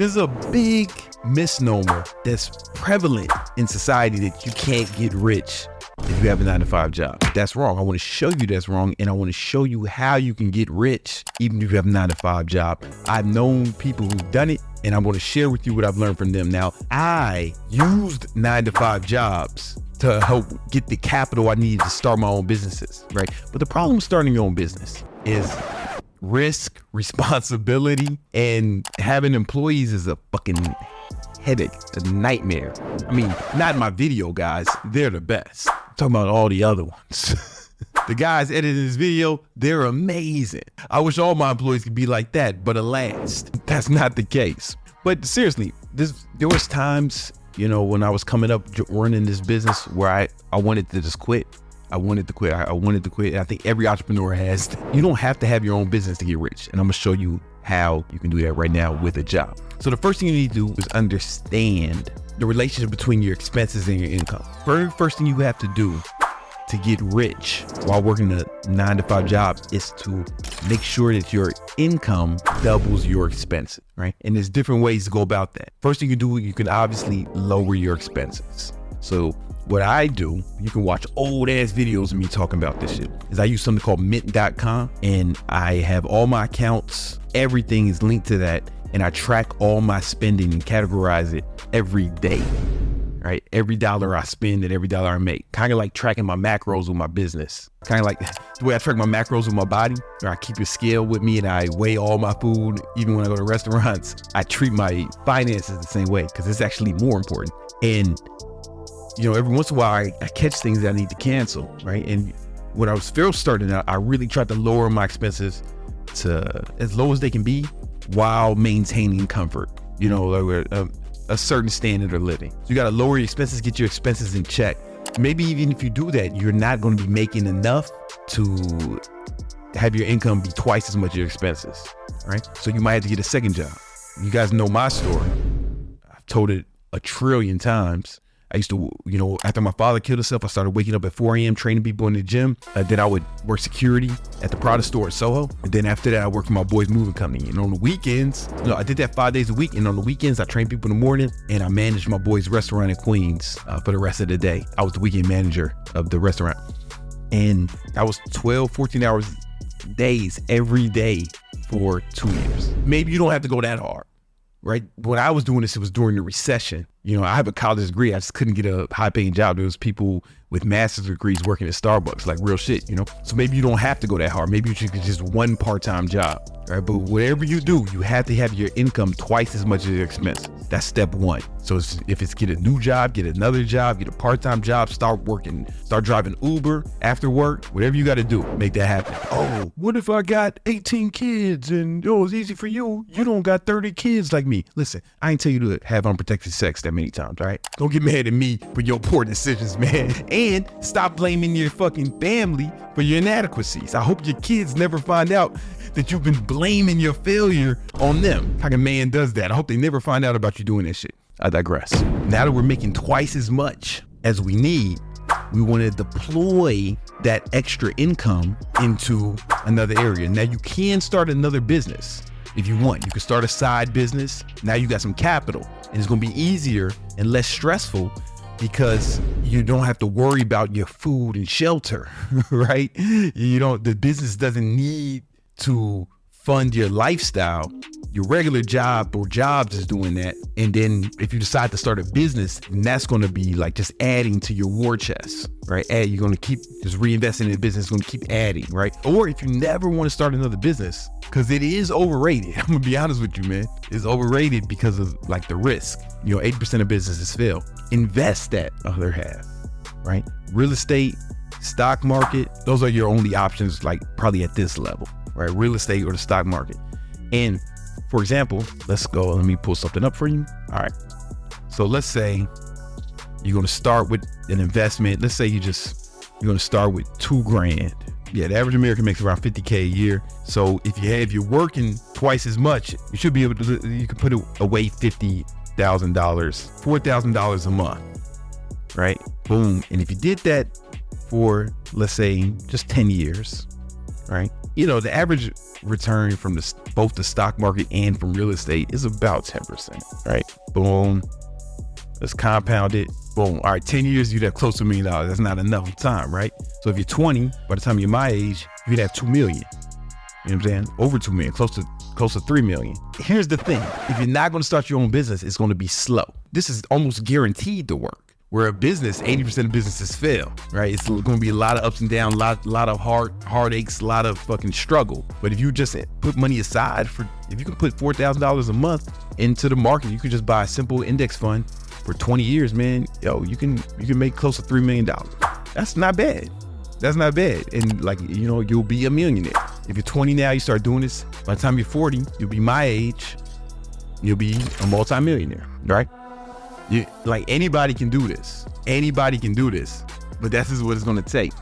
There's a big misnomer that's prevalent in society that you can't get rich if you have a 9-to-5 job. That's wrong. I want to show you that's wrong, and I want to show you how you can get rich even if you have a 9-to-5 job. I've known people who've done it, and I'm going to share with you what I've learned from them. Now, I used 9-to-5 jobs to help get the capital I needed to start my own businesses, right? But the problem with starting your own business is risk, responsibility, and having employees is a fucking headache, a nightmare. I mean, not my video guys, they're the best. I'm talking about all the other ones. The guys editing this video, they're amazing. I wish all my employees could be like that, but alas, that's not the case. But seriously, there was times, you know, when I was coming up running this business where I wanted to just quit. I wanted to quit. I think every entrepreneur has. You don't have to have your own business to get rich. And I'm gonna show you how you can do that right now with a job. So the first thing you need to do is understand the relationship between your expenses and your income. Very first thing you have to do to get rich while working a 9-to-5 job is to make sure that your income doubles your expenses, right? And there's different ways to go about that. First thing you do, you can obviously lower your expenses. So what I do, you can watch old ass videos of me talking about this shit, is I use something called mint.com, and I have all my accounts. Everything is linked to that, and I track all my spending and categorize it every day, right? Every dollar I spend and every dollar I make. Kind of like tracking my macros with my business. Kind of like the way I track my macros with my body, or I keep a scale with me and I weigh all my food. Even when I go to restaurants, I treat my finances the same way because it's actually more important. And you know, every once in a while I catch things that I need to cancel, right? And when I was first starting out, I really tried to lower my expenses to as low as they can be while maintaining comfort, you know, like a certain standard of living. So you got to lower your expenses, get your expenses in check. Maybe even if you do that, you're not going to be making enough to have your income be twice as much as your expenses, right? So you might have to get a second job. You guys know my story. I've told it 1 trillion times. I used to, you know, after my father killed himself, I started waking up at 4 a.m. training people in the gym. Then I would work security at the Prada store at Soho. And then after that, I worked for my boy's moving company. And on the weekends, you know, I did that 5 days a week. And on the weekends, I trained people in the morning, and I managed my boy's restaurant in Queens for the rest of the day. I was the weekend manager of the restaurant. And I was 12, 14 hours days every day for 2 years. Maybe you don't have to go that hard, right? When I was doing this, it was during the recession. You know, I have a college degree. I just couldn't get a high paying job. There was people with master's degrees working at Starbucks, like real shit, you know? So maybe you don't have to go that hard. Maybe you should get just one part-time job, right? But whatever you do, you have to have your income twice as much as your expenses. That's step one. So if it's get a new job, get another job, get a part-time job, start working, start driving Uber after work, whatever you got to do, make that happen. Oh, what if I got 18 kids and it's easy for you? You don't got 30 kids like me. Listen, I ain't tell you to have unprotected sex that many times, all right? Don't get mad at me for your poor decisions, man. And stop blaming your fucking family for your inadequacies. I hope your kids never find out that you've been blaming your failure on them. How a man does that? I hope they never find out about you doing that shit. I digress. Now that we're making twice as much as we need, we want to deploy that extra income into another area. Now you can start another business if you want. You can start a side business. Now you got some capital, and it's going to be easier and less stressful because you don't have to worry about your food and shelter, right? The business doesn't need to fund your lifestyle. Your regular job or jobs is doing that. And then if you decide to start a business, then that's going to be like just adding to your war chest, right? You're going to keep just reinvesting in the business, going to keep adding, right? Or if you never want to start another business, because it is overrated. I'm going to be honest with you, man. It's overrated because of like the risk. 80% of businesses fail. Invest that other half, right? Real estate, stock market, those are your only options, like probably at this level, right? Real estate or the stock market. And for example, let me pull something up for you. All right. So let's say you're going to start with an investment. Let's say you're going to start with $2,000. Yeah, the average American makes around $50K a year. So if you're working twice as much, you should be able to, you can put away $50,000, $4,000 a month, right? Boom. And if you did that for, let's say, just 10 years, right? the average return from both the stock market and from real estate is about 10%, right? Boom. Let's compound it. Boom. All right, 10 years, you'd have close to $1 million. That's not enough time, right? So if you're 20, by the time you're my age, you'd have 2 million. You know what I'm saying? Over 2 million, close to 3 million. Here's the thing. If you're not going to start your own business, it's going to be slow. This is almost guaranteed to work. Where a business, 80% of businesses fail, right? It's going to be a lot of ups and downs, a lot of heartaches, a lot of fucking struggle. But if you just put money aside if you can put $4,000 a month into the market, you can just buy a simple index fund for 20 years, man. You can make close to $3 million. That's not bad. That's not bad. And you'll be a millionaire. If you're 20 now, you start doing this. By the time you're 40, you'll be my age. You'll be a multimillionaire, right? Anybody can do this. Anybody can do this. But that's just what it's going to take.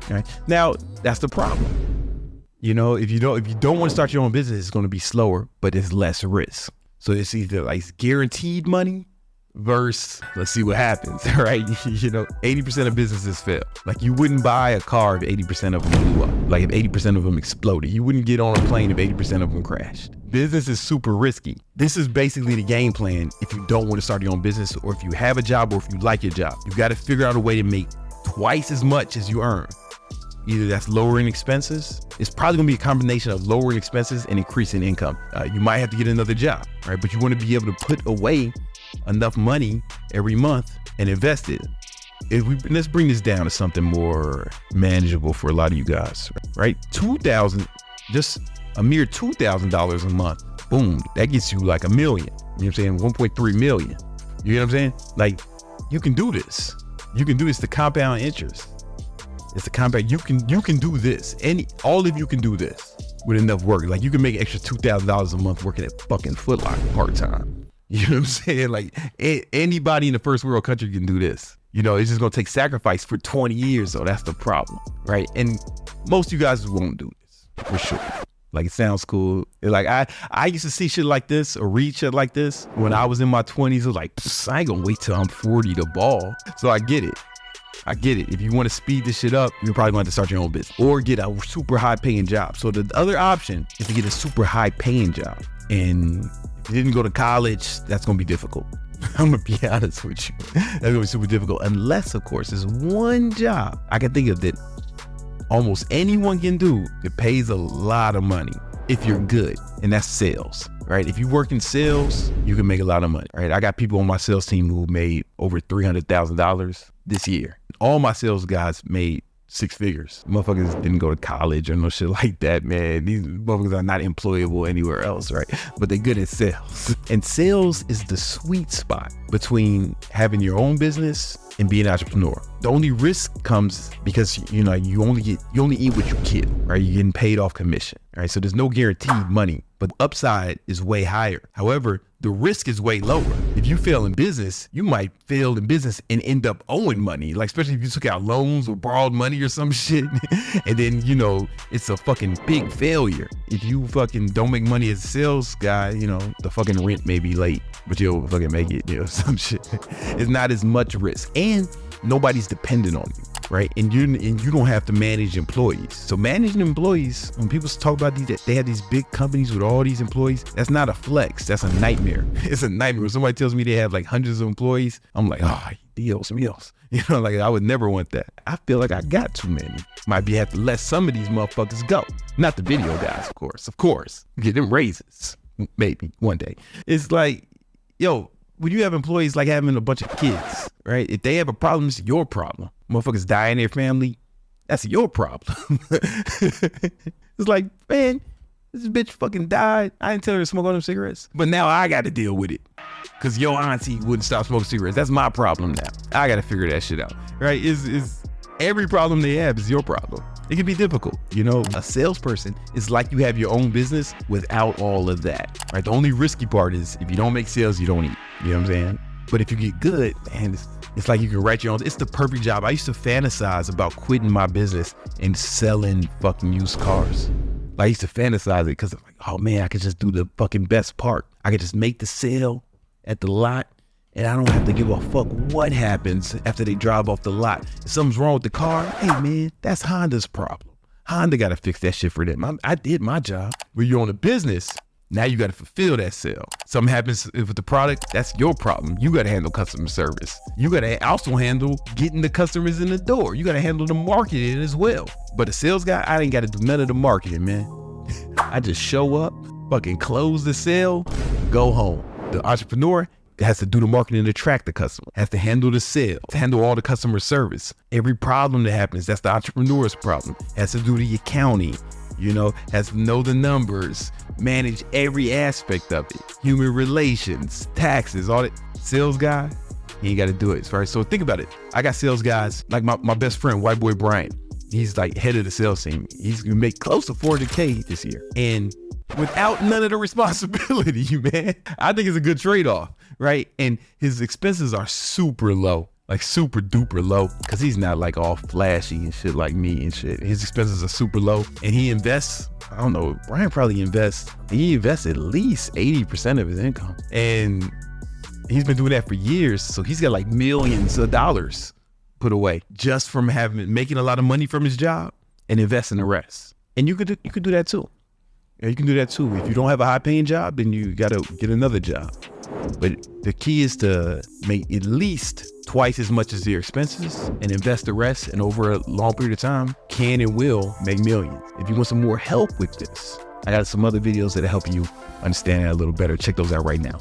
Right? Now, that's the problem. If you don't want to start your own business, it's going to be slower, but it's less risk. So it's either guaranteed money versus let's see what happens, right? 80% of businesses fail. You wouldn't buy a car if 80% of them blew up. If 80% of them exploded. You wouldn't get on a plane if 80% of them crashed. Business is super risky. This is basically the game plan if you don't want to start your own business, or if you have a job, or if you like your job. You've got to figure out a way to make twice as much as you earn. Either that's lowering expenses. It's probably gonna be a combination of lowering expenses and increasing income. You might have to get another job, right? But you want to be able to put away enough money every month and invest it. Let's bring this down to something more manageable for a lot of you guys, right? Just a mere $2,000 a month. Boom, that gets you $1 million. You know what I'm saying? 1.3 million. You know what I'm saying? You can do this. You can do this to compound interest. It's the compound. You can do this. All of you can do this with enough work. You can make extra $2,000 a month working at fucking Foot Locker part-time. You know what I'm saying? Anybody in the first world country can do this. It's just gonna take sacrifice for 20 years, so that's the problem, right? And most of you guys won't do this, for sure. It sounds cool. I used to see shit like this or read shit like this when I was in my 20s. It was I ain't gonna wait till I'm 40 to ball. So I get it. If you want to speed this shit up, you're probably going to start your own business or get a super high paying job. So the other option is to get a super high paying job. And if you didn't go to college, that's going to be difficult. I'm going to be honest with you. That's going to be super difficult. Unless, of course, there's one job I can think of that almost anyone can do that pays a lot of money if you're good. And that's sales, right? If you work in sales, you can make a lot of money, right? I got people on my sales team who made over $300,000 this year. All my sales guys made 6 figures. Motherfuckers didn't go to college or no shit like that, man. These motherfuckers are not employable anywhere else, right? But they're good at sales. And sales is the sweet spot between having your own business and being an entrepreneur. The only risk comes because you only eat what you kill, right? You're getting paid off commission, right? So there's no guaranteed money, but the upside is way higher. However, the risk is way lower. If you fail in business, you might fail in business and end up owing money. Especially if you took out loans or borrowed money or some shit. And then, it's a fucking big failure. If you fucking don't make money as a sales guy, the fucking rent may be late, but you'll fucking make it, some shit. It's not as much risk. And nobody's dependent on you, right? And you don't have to manage employees. So managing employees, when people talk about they have these big companies with all these employees, that's not a flex. That's a nightmare. It's a nightmare. When somebody tells me they have hundreds of employees, I'm like, oh, Dios míos. I would never want that. I feel like I got too many. Might have to let some of these motherfuckers go. Not the video guys, of course. Get them raises, maybe one day. It's when you have employees having a bunch of kids, right? If they have a problem, it's your problem. Motherfuckers die in their family, that's your problem. It's man, this bitch fucking died. I didn't tell her to smoke all them cigarettes. But now I got to deal with it. Because your auntie wouldn't stop smoking cigarettes. That's my problem now. I got to figure that shit out, right? Is every problem they have is your problem. It can be difficult. A salesperson is you have your own business without all of that, right? The only risky part is if you don't make sales, you don't eat. You know what I'm saying? But if you get good, man, it's you can write your own. It's the perfect job. I used to fantasize about quitting my business and selling fucking used cars. I used to fantasize it because I'm oh man, I could just do the fucking best part. I could just make the sale at the lot and I don't have to give a fuck what happens after they drive off the lot. If something's wrong with the car, hey man, that's Honda's problem. Honda got to fix that shit for them. I did my job. When you're on a business, now you got to fulfill that sale. Something happens with the product, that's your problem. You got to handle customer service. You got to also handle getting the customers in the door. You got to handle the marketing as well. But a sales guy, I ain't got to do none of the marketing, man. I just show up, fucking close the sale, go home. The entrepreneur has to do the marketing to attract the customer, has to handle the sale, to handle all the customer service. Every problem that happens, that's the entrepreneur's problem. Has to do the accounting, has to know the numbers, manage every aspect of it. Human relations, taxes, all that. Sales guy, he ain't got to do it. Right? So think about it. I got sales guys, like my best friend, white boy Brian. He's like head of the sales team. He's gonna make close to 400K this year. And without none of the responsibility, man, I think it's a good trade-off, right? And his expenses are super low, like super duper low, because he's not like all flashy and shit like me and shit. His expenses are super low, and he invests, I don't know, Brian probably invests at least 80% of his income. And he's been doing that for years, so he's got like millions of dollars put away just from making a lot of money from his job and investing the rest. And you could do that too. Yeah, you can do that too. If you don't have a high paying job, then you gotta get another job. But the key is to make at least twice as much as your expenses and invest the rest, and over a long period of time, can and will make millions. If you want some more help with this, I got some other videos that'll help you understand that a little better. Check those out right now.